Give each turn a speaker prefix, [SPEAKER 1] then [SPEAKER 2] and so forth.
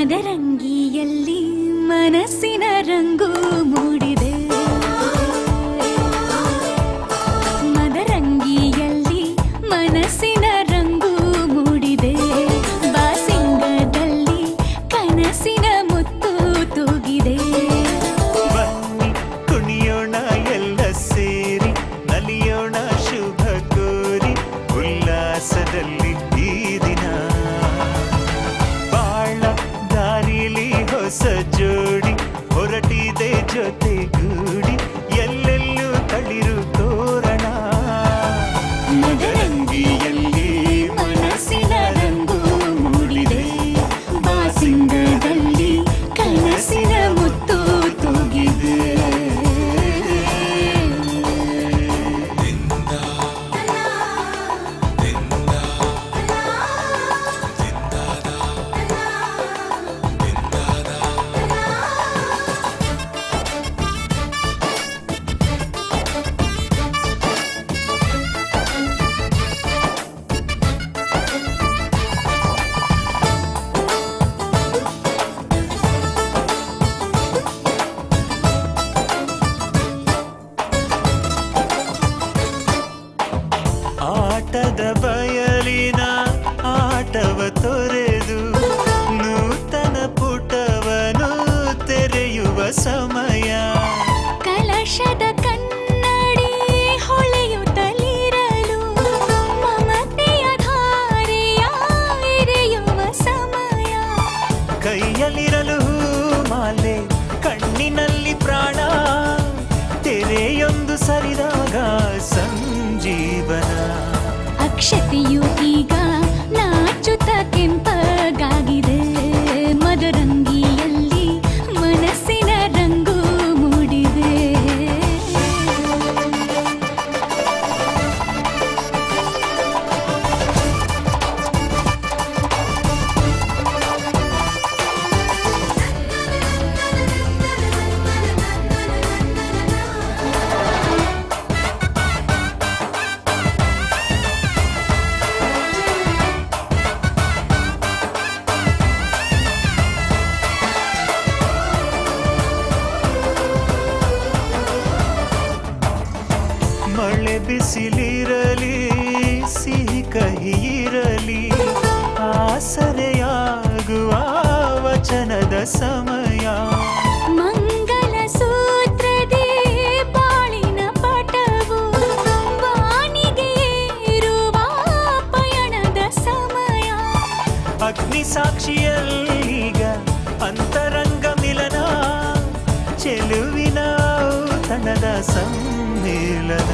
[SPEAKER 1] ಮದರಂಗಿಯಲ್ಲಿ ಮನಸ್ಸಿನ ರಂಗು ಮೂಡಿದೆ. ಮದರಂಗಿಯಲ್ಲಿ ಮನಸ್ಸಿನ ರಂಗು ಮೂಡಿದೆ. ಬಾಸಿಂಗದಲ್ಲಿ ಕನಸಿನ ಮುತ್ತು ತೂಗಿದೆ.
[SPEAKER 2] ಬನ್ನಿ ಕುಣಿಯೋಣ ಎಲ್ಲ ಸೇರಿ, ನಲಿಯೋಣ ಶುಭ ಕೋರಿ, ಉಲ್ಲಾಸದಲ್ಲಿ ಈ ದಿನ. ಬಾಳ ದಾರಿಲಿ ಹೊಸ ಜೋಡಿ ಹೊರಟಿದೆ ಜೊತೆಗೂಡಿ, ಎಲ್ಲೆಲ್ಲೂ ತಳಿರು ತೋರಣ.
[SPEAKER 1] ಮದರಂಗಿಯಲ್ಲಿ ಮನಸ್ಸಿನ ರಂಗು ಮೂಡಿದೆ. ಬಾಸಿಂಗದಲ್ಲಿ ಕನಸಿನ ಮುತ್ತು ತೂಗಿದೆ.
[SPEAKER 2] ಆಟದ ಬಯಲಿನ ಆಟವ ತೊರೆದು ನೂತನ ಪುಟವನು ತೆರೆಯುವ ಸಮಯ.
[SPEAKER 1] ಕಲಶದ ಕನ್ನಡಿ ಹೊಳೆಯುತ್ತಲಿರಲು ಮಮತೆಯ ಧಾರೆಯ ಎರೆಯುವ ಸಮಯ.
[SPEAKER 2] ಕೈಯಲ್ಲಿರಲು ಮಾಲೆ, ಕಣ್ಣಿನಲ್ಲಿ ಪ್ರಾಣ, ತೆರೆಯೊಂದು ಸರಿದಾಗ ಸಂಜೀವನ.
[SPEAKER 1] ಅಕ್ಷತೆಯು ಈಗ ನಾಚುತ್ತ ಕೆಂಪಗಾಗಿದೆ. ಮದರಂಗಿಯಲ್ಲಿ ಮನಸ್ಸಿನ ರಂಗು ಮೂಡಿದೆ.
[SPEAKER 2] ಮಳೆ ಬಿಸಿಲಿರಲಿ, ಸಿಹಿ ಕಹಿ ಇರಲಿ, ಆಸರೆಯಾಗುವ ವಚನದ ಸಮಯ.
[SPEAKER 1] ಮಂಗಲ ಸೂತ್ರದೇ ಬಾಳಿನ ಪಟವು ವಾನಿಗೆ ಏರುವ ಪಯಣದ ಸಮಯ.
[SPEAKER 2] ಅಗ್ನಿ ಸಾಕ್ಷಿಯಲ್ಲೀಗ ಅಂತರಂಗ ಮಿಲನ, ಚೆಲುವಿನ ಔತಣದ ಸಮ್ಮೇಳನ.